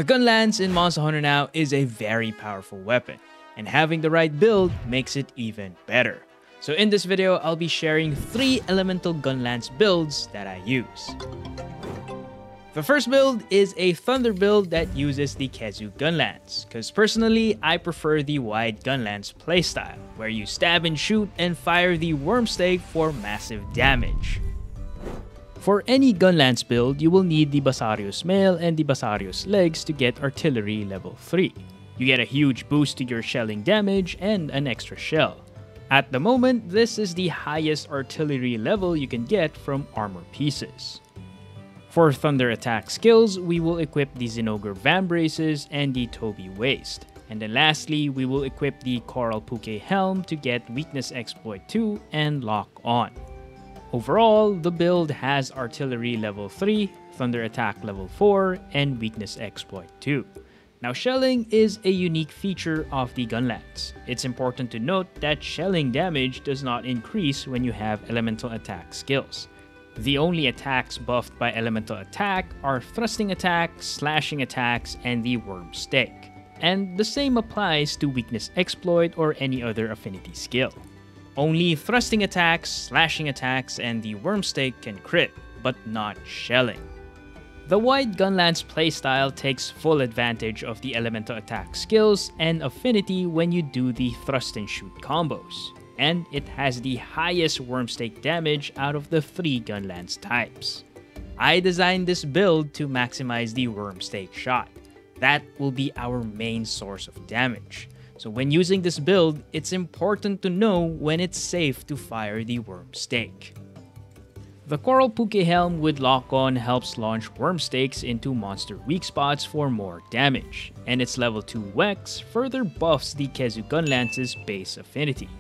The Gunlance in Monster Hunter Now is a very powerful weapon, and having the right build makes it even better. So in this video, I'll be sharing 3 elemental Gunlance builds that I use. The first build is a Thunder build that uses the Kezu Gunlance, because personally, I prefer the wide Gunlance playstyle, where you stab and shoot and fire the wyrmstake for massive damage. For any Gunlance build, you will need the Basarios Mail and the Basarios Legs to get Artillery level 3. You get a huge boost to your shelling damage and an extra shell. At the moment, this is the highest Artillery level you can get from armor pieces. For Thunder attack skills, we will equip the Zinogre Vambraces and the Toby Waist. And then lastly, we will equip the Coral Puke Helm to get Weakness Exploit 2 and Lock On. Overall, the build has Artillery level 3, Thunder attack level 4, and Weakness Exploit 2. Now, shelling is a unique feature of the Gunlance. It's important to note that shelling damage does not increase when you have elemental attack skills. The only attacks buffed by elemental attack are thrusting attacks, slashing attacks, and the wyrmstake. And the same applies to weakness exploit or any other affinity skill. Only thrusting attacks, slashing attacks, and the wyrmstake can crit, but not shelling. The wide Gunlance playstyle takes full advantage of the elemental attack skills and affinity when you do the thrust and shoot combos. And it has the highest wyrmstake damage out of the 3 Gunlance types. I designed this build to maximize the wyrmstake shot. That will be our main source of damage. So when using this build, it's important to know when it's safe to fire the wyrmstake. The Coral Puke Helm with Lock On helps launch wyrmstakes into monster weak spots for more damage, and its level 2 Wex further buffs the Kezu Gunlance's base affinity.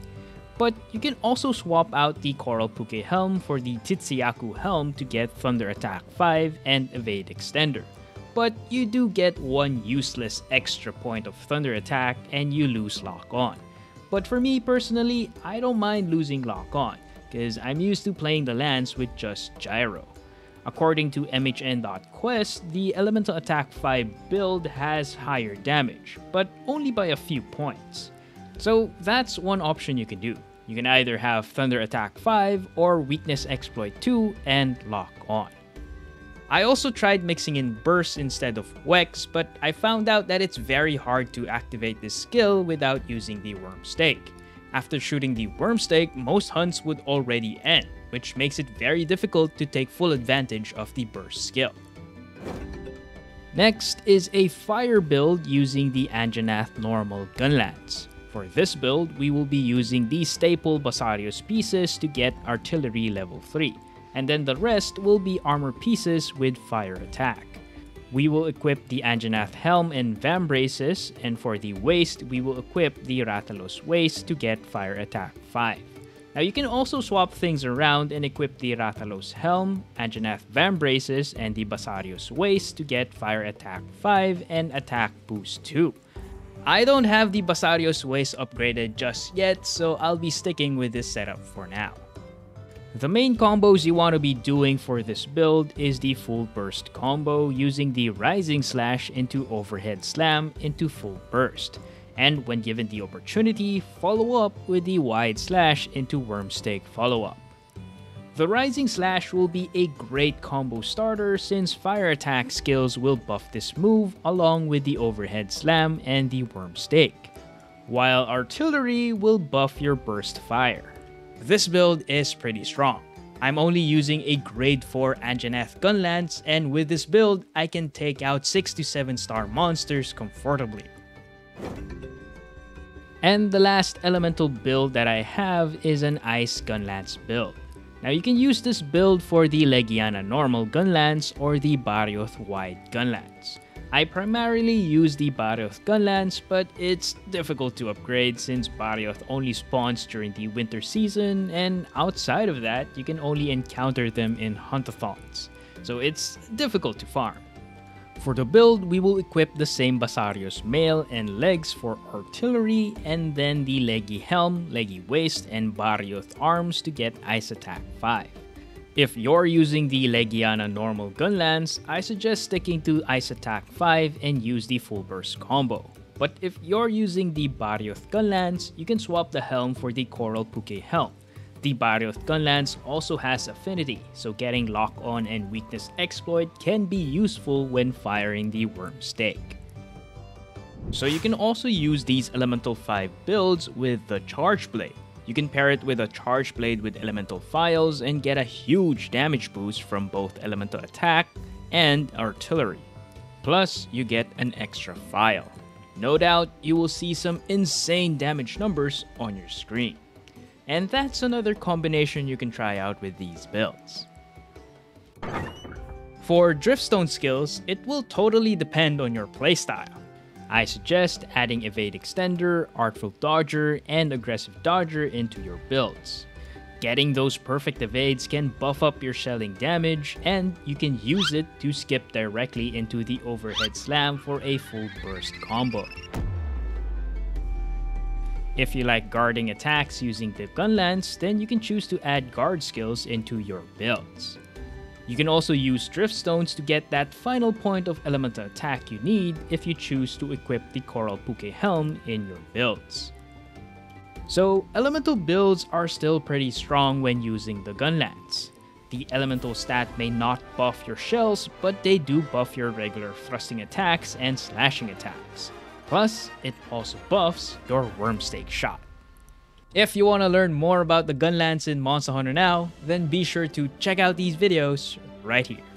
But you can also swap out the Coral Puke Helm for the Titsuyaku Helm to get Thunder Attack 5 and Evade Extender. But you do get one useless extra point of Thunder Attack and you lose Lock On. But for me personally, I don't mind losing Lock On, because I'm used to playing the Lance with just Gyro. According to mhn.quest, the Elemental Attack 5 build has higher damage, but only by a few points. So that's one option you can do. You can either have Thunder Attack 5 or Weakness Exploit 2 and Lock On. I also tried mixing in Burst instead of Wex, but I found out that it's very hard to activate this skill without using the wyrmstake. After shooting the wyrmstake, most hunts would already end, which makes it very difficult to take full advantage of the Burst skill. Next is a Fire build using the Anjanath normal Gunlance. For this build, we will be using the staple Basarios pieces to get Artillery level 3. And then the rest will be armor pieces with fire attack. We will equip the Anjanath Helm and Vambraces, and for the waist, we will equip the Rathalos Waist to get fire attack 5. Now you can also swap things around and equip the Rathalos Helm, Anjanath Vambraces, and the Basarios Waist to get fire attack 5 and attack boost 2. I don't have the Basarios Waist upgraded just yet, so I'll be sticking with this setup for now. The main combos you want to be doing for this build is the full burst combo using the Rising Slash into Overhead Slam into full burst. And when given the opportunity, follow up with the Wide Slash into Wyrmstake follow-up. The Rising Slash will be a great combo starter since fire attack skills will buff this move along with the Overhead Slam and the Wyrmstake, while Artillery will buff your burst fire. This build is pretty strong. I'm only using a grade 4 Anjanath Gunlance, and with this build, I can take out 6 to 7 star monsters comfortably. And the last elemental build that I have is an Ice Gunlance build. Now you can use this build for the Legiana normal Gunlance or the Barioth wide Gunlance. I primarily use the Barioth Gunlance, but it's difficult to upgrade since Barioth only spawns during the winter season, and outside of that, you can only encounter them in Huntathons, so it's difficult to farm. For the build, we will equip the same Basarios Mail and Legs for Artillery, and then the Legi Helm, Legi Waist, and Barioth Arms to get Ice Attack 5. If you're using the Legiana normal Gunlance, I suggest sticking to Ice Attack 5 and use the full burst combo. But if you're using the Barioth Gunlance, you can swap the helm for the Coral Puke helm. The Barioth Gunlance also has affinity, so getting lock on and weakness exploit can be useful when firing the wyrmstake. So you can also use these Elemental 5 builds with the Charge Blade. You can pair it with a Charge Blade with Elemental Files and get a huge damage boost from both Elemental Attack and Artillery. Plus, you get an extra file. No doubt, you will see some insane damage numbers on your screen. And that's another combination you can try out with these builds. For Driftstone Skills, it will totally depend on your playstyle. I suggest adding Evade Extender, Artful Dodger, and Aggressive Dodger into your builds. Getting those perfect evades can buff up your shelling damage, and you can use it to skip directly into the Overhead Slam for a full burst combo. If you like guarding attacks using the Gunlance, then you can choose to add guard skills into your builds. You can also use Driftstones to get that final point of elemental attack you need if you choose to equip the Coral Puke helm in your builds. So, elemental builds are still pretty strong when using the Gunlance. The elemental stat may not buff your shells, but they do buff your regular thrusting attacks and slashing attacks. Plus, it also buffs your wyrmstake shot. If you want to learn more about the Gunlance in Monster Hunter Now, then be sure to check out these videos right here.